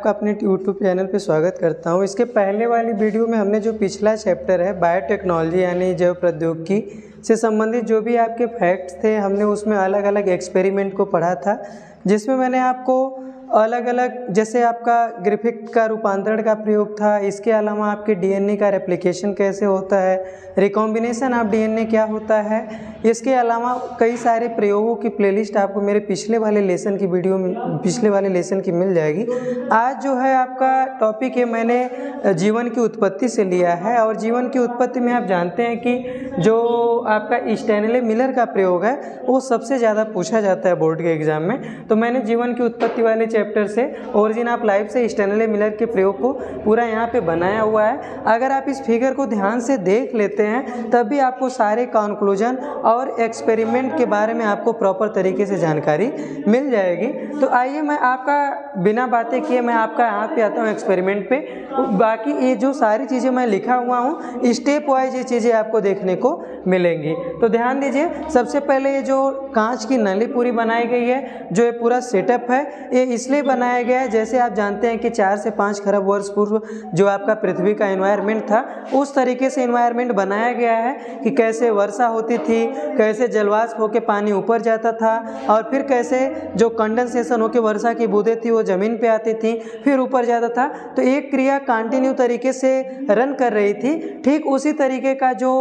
आपका अपने YouTube channel पे स्वागत करता हूं। इसके पहले वाली वीडियो में हमने जो पिछला चैप्टर है बायोटेक्नोलॉजी यानी जैव प्रौद्योगिकी से संबंधित जो भी आपके फैक्ट्स थे, हमने उसमें अलग अलग एक्सपेरिमेंट को पढ़ा था, जिसमें मैंने आपको अलग अलग जैसे आपका ग्रिफिथ का रूपांतरण का प्रयोग था। इसके अलावा आपके डीएनए का रेप्लिकेशन कैसे होता है, रिकॉम्बिनेशन ऑफ डीएनए क्या होता है। इसके अलावा कई सारे प्रयोगों की प्लेलिस्ट आपको मेरे पिछले वाले लेसन की मिल जाएगी। आज जो है आपका टॉपिक है, मैंने जीवन की उत्पत्ति से लिया है। और जीवन की उत्पत्ति में आप जानते हैं कि जो आपका स्टैनले मिलर का प्रयोग है वो सबसे ज़्यादा पूछा जाता है बोर्ड के एग्जाम में। तो मैंने जीवन की उत्पत्ति वाले चैप्टर से ओरिजिन ऑफ लाइफ से स्टैनले मिलर के प्रयोग को पूरा यहाँ पे बनाया हुआ है। अगर आप इस फिगर को ध्यान से देख लेते हैं तब भी आपको सारे कंक्लूजन और एक्सपेरिमेंट के बारे में आपको प्रॉपर तरीके से जानकारी मिल जाएगी। तो आइए मैं आपका बिना बातें किए मैं आपका यहाँ पे आता हूँ एक्सपेरिमेंट पे। बाकी ये जो सारी चीज़ें मैं लिखा हुआ हूँ स्टेप वाइज ये चीज़ें आपको देखने को मिलेंगी। तो ध्यान दीजिए, सबसे पहले ये जो कांच की नली पूरी बनाई गई है, जो ये पूरा सेटअप है, ये इसलिए बनाया गया है जैसे आप जानते हैं कि 4 से 5 खरब वर्ष पूर्व जो आपका पृथ्वी का एनवायरनमेंट था उस तरीके से एनवायरनमेंट बनाया गया है कि कैसे वर्षा होती थी, कैसे जलवाष्प होकर पानी ऊपर जाता था और फिर कैसे जो कंडेंसेशन होकर वर्षा की बूंदें थी वो ज़मीन पे आती थी फिर ऊपर जाता था। तो एक क्रिया कंटिन्यू तरीके से रन कर रही थी। ठीक उसी तरीके का जो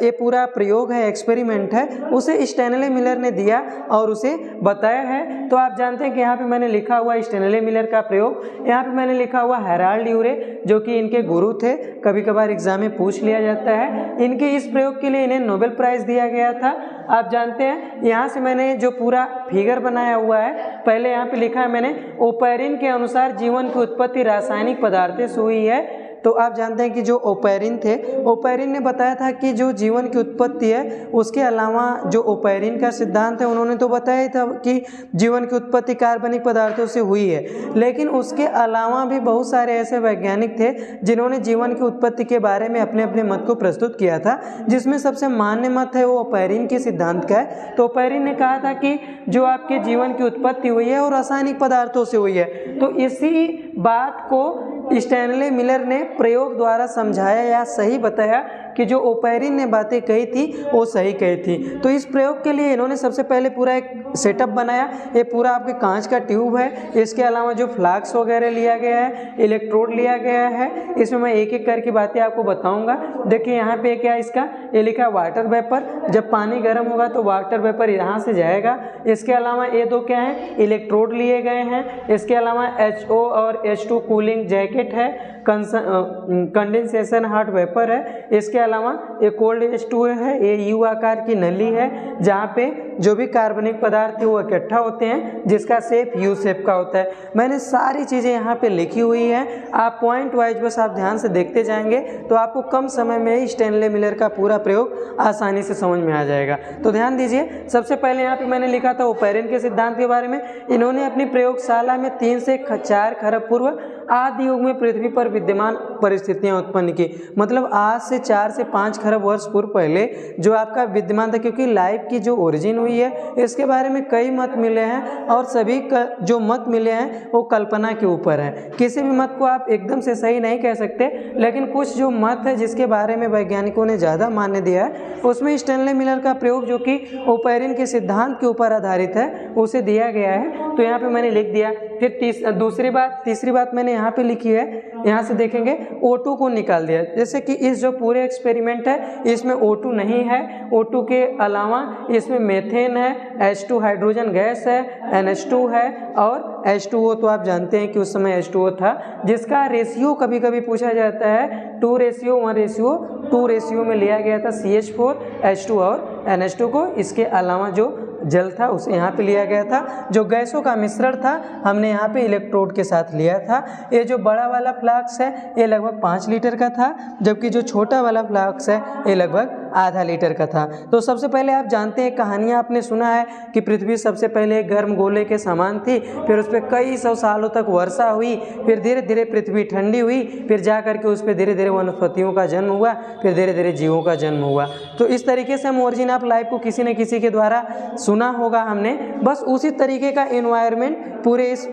ये पूरा प्रयोग है, एक्सपेरिमेंट है, उसे स्टैनले मिलर ने दिया और उसे बताया है। तो आप जानते हैं कि यहाँ पे मैंने लिखा हुआ स्टैनले मिलर का प्रयोग, यहाँ पे मैंने लिखा हुआ हेराल्ड यूरे जो कि इनके गुरु थे, कभी कभार एग्जाम में पूछ लिया जाता है। इनके इस प्रयोग के लिए इन्हें नोबेल प्राइज दिया गया था। आप जानते हैं यहाँ से मैंने जो पूरा फिगर बनाया हुआ है, पहले यहाँ पे लिखा है मैंने ओपेरिन के अनुसार जीवन की उत्पत्ति रासायनिक पदार्थों से हुई है। तो आप जानते हैं कि जो ओपेरिन थे, ओपेरिन ने बताया था कि जो जीवन की उत्पत्ति है, उसके अलावा जो ओपेरिन का सिद्धांत है उन्होंने तो बताया था कि जीवन की उत्पत्ति कार्बनिक पदार्थों से हुई है। लेकिन उसके अलावा भी बहुत सारे ऐसे वैज्ञानिक थे जिन्होंने जीवन की उत्पत्ति के बारे में अपने अपने मत को प्रस्तुत किया था, जिसमें सबसे मान्य मत है वो ओपेरिन के सिद्धांत का है। तो ओपेरिन ने कहा था कि जो आपके जीवन की उत्पत्ति हुई है वो रासायनिक पदार्थों से हुई है। तो इसी बात को स्टैनले मिलर ने प्रयोग द्वारा समझाया या सही बताया कि जो ओपेरिन ने बातें कही थी वो सही कही थी। तो इस प्रयोग के लिए इन्होंने सबसे पहले पूरा एक सेटअप बनाया। ये पूरा आपके कांच का ट्यूब है, इसके अलावा जो फ्लास्क वगैरह लिया गया है, इलेक्ट्रोड लिया गया है। इसमें मैं एक एक करके बातें आपको बताऊंगा। देखिए यहाँ पे क्या इसका ये लिखा वाटर वेपर, जब पानी गर्म होगा तो वाटर वेपर यहाँ से जाएगा। इसके अलावा ये दो क्या है, इलेक्ट्रोड लिए गए हैं। इसके अलावा HO और H2 कूलिंग जैकेट है, कंडेंसेशन हॉट वेपर है। इसके अलावा एक कोल्ड H2 है, ये यू आकार की नली है जहाँ पे जो भी कार्बनिक पदार्थ है वो इकट्ठा होते हैं, जिसका शेप यू शेप का होता है। मैंने सारी चीज़ें यहाँ पे लिखी हुई हैं, आप पॉइंट वाइज बस आप ध्यान से देखते जाएंगे तो आपको कम समय में ही स्टैनले मिलर का पूरा प्रयोग आसानी से समझ में आ जाएगा। तो ध्यान दीजिए, सबसे पहले यहाँ पे मैंने लिखा था ओपेरिन के सिद्धांत के बारे में। इन्होंने अपनी प्रयोगशाला में 3 से 4 खरब पूर्व आदि युग में पृथ्वी पर विद्यमान परिस्थितियां उत्पन्न की। मतलब आज से 4 से 5 खरब वर्ष पूर्व पहले जो आपका विद्यमान था, क्योंकि लाइफ की जो ओरिजिन हुई है इसके बारे में कई मत मिले हैं और सभी जो मत मिले हैं वो कल्पना के ऊपर है। किसी भी मत को आप एकदम से सही नहीं कह सकते, लेकिन कुछ जो मत है जिसके बारे में वैज्ञानिकों ने ज़्यादा मान्य दिया है उसमें स्टैनले मिलर का प्रयोग जो कि ओपेरिन के सिद्धांत के ऊपर आधारित है उसे दिया गया है। तो यहाँ पे मैंने लिख दिया। फिर तीसरी बात मैंने यहाँ पे लिखी है, यहाँ से देखेंगे O2 को निकाल दिया। जैसे कि इस जो पूरे एक्सपेरिमेंट है इसमें O2 नहीं है, O2 के अलावा इसमें मेथेन है, H2 हाइड्रोजन गैस है, NH2 है और H2O तो आप जानते हैं कि उस समय H2O था, जिसका रेशियो कभी कभी पूछा जाता है 2:1:2 रेशियो में लिया गया था CH4 H2 और NH2 को। इसके अलावा जो जल था उसे यहाँ पे लिया गया था। जो गैसों का मिश्रण था हमने यहाँ पे इलेक्ट्रोड के साथ लिया था। ये जो बड़ा वाला फ्लास्क है ये लगभग 5 लीटर का था, जबकि जो छोटा वाला फ्लास्क है ये लगभग आधा लीटर का था। तो सबसे पहले आप जानते हैं, कहानियाँ आपने सुना है कि पृथ्वी सबसे पहले एक गर्म गोले के समान थी, फिर उस पर कई सौ सालों तक वर्षा हुई, फिर धीरे धीरे पृथ्वी ठंडी हुई, फिर जा करके उस पर धीरे धीरे वनस्पतियों का जन्म हुआ, फिर धीरे धीरे जीवों का जन्म हुआ। तो इस तरीके से हम ओरिजिन ऑफ लाइफ को किसी न किसी के द्वारा सुना होगा हमने। बस उसी तरीके का एनवायरनमेंट पूरे इस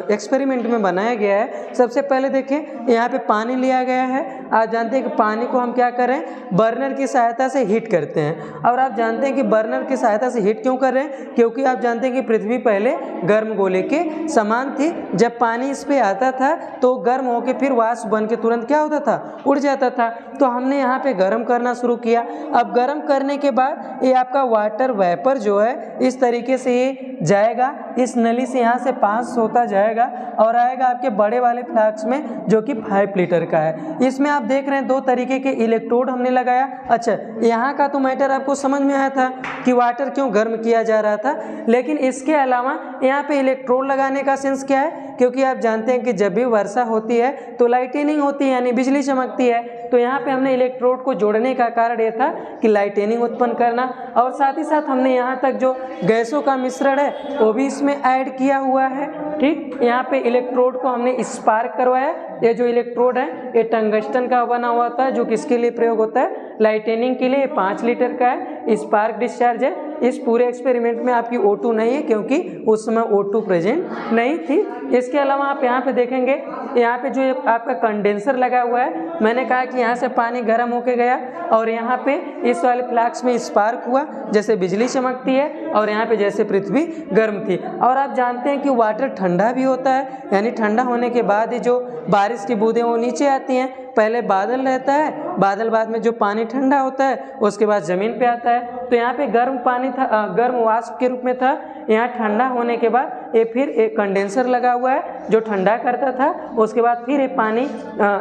एक्सपेरिमेंट में बनाया गया है। सबसे पहले देखें, यहाँ पे पानी लिया गया है। आप जानते हैं कि पानी को हम क्या करें, बर्नर की सहायता से हीट करते हैं। और आप जानते हैं कि बर्नर की सहायता से हीट क्यों कर रहे हैं, क्योंकि आप जानते हैं कि पृथ्वी पहले गर्म गोले के समान थी। जब पानी इस पे आता था तो गर्म होकर फिर वाष्प बन के तुरंत क्या होता था, उड़ जाता था। तो हमने यहाँ पे गर्म करना शुरू किया। अब गर्म करने के बाद ये आपका वाटर वेपर जो है इस तरीके से ये जाएगा, इस नली से यहाँ से पास होता जाएगा और आएगा आपके बड़े वाले फ्लास्क में जो कि 5 लीटर का है। इसमें आप देख रहे हैं 2 तरीके के इलेक्ट्रोड हमने लगाया। अच्छा, यहाँ का तो मैटर आपको समझ में आया था कि वाटर क्यों गर्म किया जा रहा था, लेकिन इसके अलावा यहाँ पे इलेक्ट्रोड लगाने का सेंस क्या है, क्योंकि आप जानते हैं कि जब भी वर्षा होती है तो लाइटनिंग होती है, यानी बिजली चमकती है। तो यहाँ पे हमने इलेक्ट्रोड को जोड़ने का कारण ये था कि लाइटनिंग उत्पन्न करना, और साथ ही साथ हमने यहाँ तक जो गैसों का मिश्रण है वो भी इसमें ऐड किया हुआ है। ठीक, यहाँ पे इलेक्ट्रोड को हमने स्पार्क करवाया। ये जो इलेक्ट्रोड है ये टंगस्टन का बना हुआ था, जो किसके लिए प्रयोग होता है, लाइटनिंग के लिए। 5 लीटर का है, स्पार्क डिस्चार्ज है। इस पूरे एक्सपेरिमेंट में आपकी O2 नहीं है, क्योंकि उस समय O2 प्रेजेंट नहीं थी। इसके अलावा आप यहाँ पे देखेंगे, यहाँ पे जो आपका कंडेंसर लगा हुआ है, मैंने कहा कि यहाँ से पानी गर्म होके गया और यहाँ पे इस वाले फ्लास्क में स्पार्क हुआ, जैसे बिजली चमकती है, और यहाँ पे जैसे पृथ्वी गर्म थी। और आप जानते हैं कि वाटर ठंडा भी होता है, यानी ठंडा होने के बाद ही जो बारिश की बूंदें वो नीचे आती हैं। पहले बादल रहता है, बादल बाद में जो पानी ठंडा होता है उसके बाद ज़मीन पे आता है। तो यहाँ पे गर्म पानी था, गर्म वाष्प के रूप में था। यहाँ ठंडा होने के बाद ये फिर एक कंडेंसर लगा हुआ है जो ठंडा करता था। उसके बाद फिर ये पानी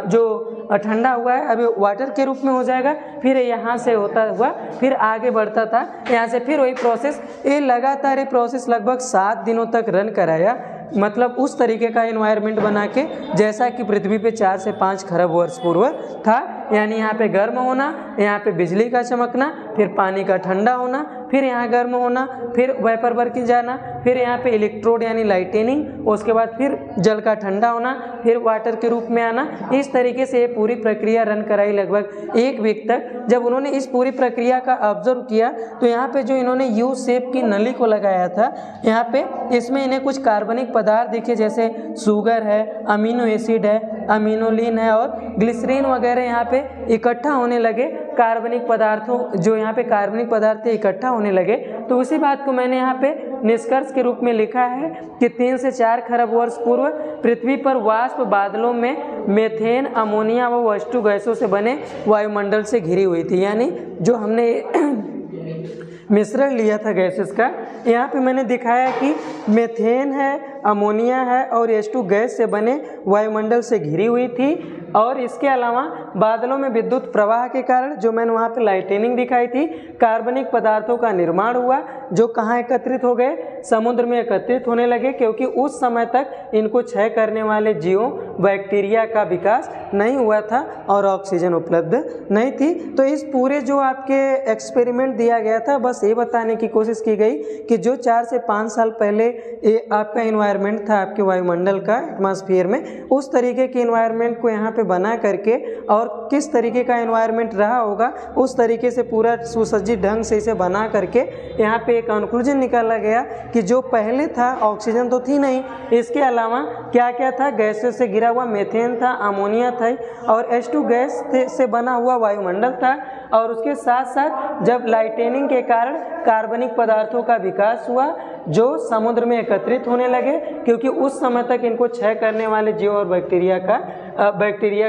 जो ठंडा हुआ है अभी वाटर के रूप में हो जाएगा, फिर यहाँ से होता हुआ फिर आगे बढ़ता था। यहाँ से फिर वही प्रोसेस, ये लगातार ये प्रोसेस लगभग 7 दिनों तक रन कराया। मतलब उस तरीके का एनवायरनमेंट बना के जैसा कि पृथ्वी पे 4 से 5 खरब वर्ष पूर्व था। यानी यहाँ पे गर्म होना, यहाँ पे बिजली का चमकना, फिर पानी का ठंडा होना, फिर यहाँ गर्म होना, फिर वेपर वर्किंग जाना, फिर यहाँ पे इलेक्ट्रोड यानी लाइटनिंग, उसके बाद फिर जल का ठंडा होना, फिर वाटर के रूप में आना। इस तरीके से ये पूरी प्रक्रिया रन कराई लगभग 1 वीक तक। जब उन्होंने इस पूरी प्रक्रिया का ऑब्जर्व किया तो यहाँ पे जो इन्होंने यू शेप की नली को लगाया था, यहाँ पे इसमें इन्हें कुछ कार्बनिक पदार्थ दिखे, जैसे शुगर है, अमीनो एसिड है, अमीनोलिन है और ग्लिसरीन वगैरह यहाँ पे इकट्ठा होने लगे। कार्बनिक पदार्थों जो यहाँ पे कार्बनिक पदार्थ इकट्ठा होने लगे। तो उसी बात को मैंने यहाँ पे निष्कर्ष के रूप में लिखा है कि 3 से 4 खरब वर्ष पूर्व पृथ्वी पर वाष्प बादलों में मेथेन, अमोनिया व H2 गैसों से बने वायुमंडल से घिरी हुई थी। यानी जो हमने मिश्रण लिया था गैसेस का, यहाँ पे मैंने दिखाया कि मेथेन है, अमोनिया है और H2 गैस से बने वायुमंडल से घिरी हुई थी। और इसके अलावा बादलों में विद्युत प्रवाह के कारण, जो मैंने वहाँ पे लाइटनिंग दिखाई थी, कार्बनिक पदार्थों का निर्माण हुआ जो कहाँ एकत्रित हो गए, समुद्र में एकत्रित होने लगे, क्योंकि उस समय तक इनको क्षय करने वाले जीवों बैक्टीरिया का विकास नहीं हुआ था और ऑक्सीजन उपलब्ध नहीं थी। तो इस पूरे जो आपके एक्सपेरिमेंट दिया गया था, बस ये बताने की कोशिश की गई कि जो 4 से 5 साल पहले ये आपका इन्वायरमेंट था आपके वायुमंडल का, एटमॉस्फेयर में, उस तरीके के इन्वायरमेंट को यहाँ पे बना करके और किस तरीके का एनवायरनमेंट रहा होगा उस तरीके से पूरा सुसज्जित ढंग से इसे बना करके यहाँ पे एक कंक्लूजन निकाला गया कि जो पहले था ऑक्सीजन तो थी नहीं, इसके अलावा क्या क्या था, गैसों से घिरा हुआ मेथेन था, अमोनिया था और H2 गैस से बना हुआ वायुमंडल था। और उसके साथ साथ जब लाइटनिंग के कारण कार्बनिक पदार्थों का विकास हुआ जो समुद्र में एकत्रित होने लगे, क्योंकि उस समय तक इनको क्षय करने वाले जीव और बैक्टीरिया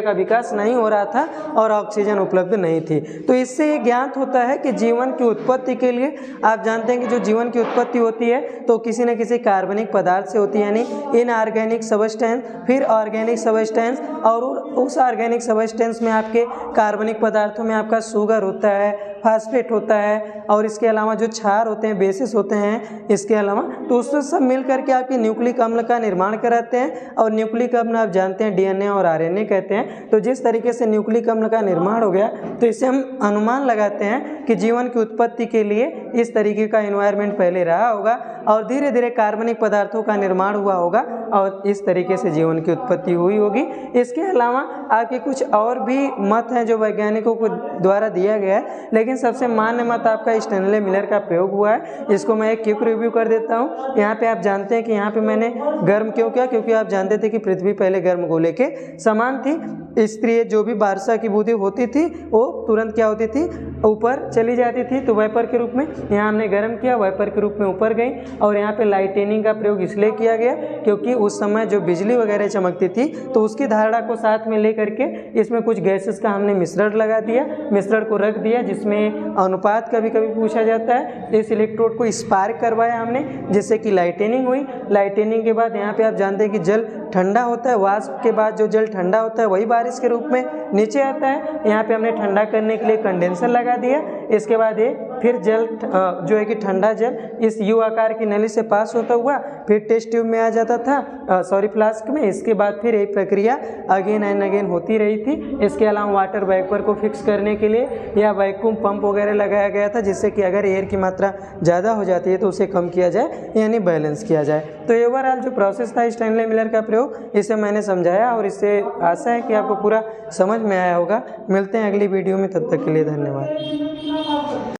का विकास नहीं हो रहा था और ऑक्सीजन उपलब्ध नहीं थी। तो इससे ये ज्ञात होता है कि जीवन की उत्पत्ति के लिए आप जानते हैं कि जो जीवन की उत्पत्ति होती है तो किसी न किसी कार्बनिक पदार्थ से होती है, यानी इनऑर्गेनिक सबस्टेंस, फिर ऑर्गेनिक सबस्टेंस, और उस ऑर्गेनिक सबस्टेंस में आपके कार्बनिक पदार्थों में आपका शुगर होता है, फास्फेट होता है और इसके अलावा जो क्षार होते हैं, बेसिस होते हैं, इसके अलावा तो उससे सब मिल करके आपके न्यूक्लिक अम्ल का निर्माण कराते हैं। और न्यूक्लिक अम्ल आप जानते हैं DNA और RNA कहते हैं। तो जिस तरीके से न्यूक्लिक अम्ल का निर्माण हो गया तो इससे हम अनुमान लगाते हैं कि जीवन की उत्पत्ति के लिए इस तरीके का एनवायरनमेंट पहले रहा होगा और धीरे धीरे कार्बनिक पदार्थों का निर्माण हुआ होगा और इस तरीके से जीवन की उत्पत्ति हुई होगी। इसके अलावा आपके कुछ और भी मत हैं जो वैज्ञानिकों को द्वारा दिया गया है, लेकिन सबसे मान्य मत आपका स्टैनले मिलर का प्रयोग हुआ है। इसको मैं एक क्विक रिव्यू कर देता हूँ। यहाँ पे आप जानते हैं कि यहाँ पे मैंने गर्म क्यों किया, क्योंकि आप जानते थे कि पृथ्वी पहले गर्म गोले के समान थी, इसलिए जो भी वर्षा की बूंदें होती थी वो तुरंत क्या होती थी, ऊपर चली जाती थी, तो वेपर के रूप में। यहाँ हमने गर्म किया, वेपर के रूप में ऊपर गई। और यहाँ पे लाइटनिंग का प्रयोग इसलिए किया गया क्योंकि उस समय जो बिजली वगैरह चमकती थी तो उसकी धारणा को साथ में लेकर के इसमें कुछ गैसेस का हमने मिश्रण लगा दिया, मिश्रण को रख दिया, जिसमें अनुपात कभी कभी पूछा जाता है। इस इलेक्ट्रोड को स्पार्क करवाया हमने, जिससे कि लाइटनिंग हुई। लाइटनिंग के बाद यहाँ पे आप जानते हैं कि जल ठंडा होता है, वाष्प के बाद जो जल ठंडा होता है वही बारिश के रूप में नीचे आता है। यहाँ पे हमने ठंडा करने के लिए कंडेंसर लगा दिया। इसके बाद ये फिर जल जो है कि ठंडा जल इस यू आकार की नली से पास होता हुआ फिर टेस्ट ट्यूब में आ जाता था, फ्लास्क में। इसके बाद फिर ये प्रक्रिया अगेन एंड अगेन होती रही थी। इसके अलावा वाटर वेपर को फिक्स करने के लिए या वैक्यूम पंप वगैरह लगाया गया था, जिससे कि अगर एयर की मात्रा ज़्यादा हो जाती है तो उसे कम किया जाए, यानी बैलेंस किया जाए। तो ओवरऑल जो प्रोसेस था स्टैनले मिलर का प्रयोग, इसे मैंने समझाया और इससे आशा है कि आपको पूरा समझ में आया होगा। मिलते हैं अगली वीडियो में, तब तक के लिए धन्यवाद।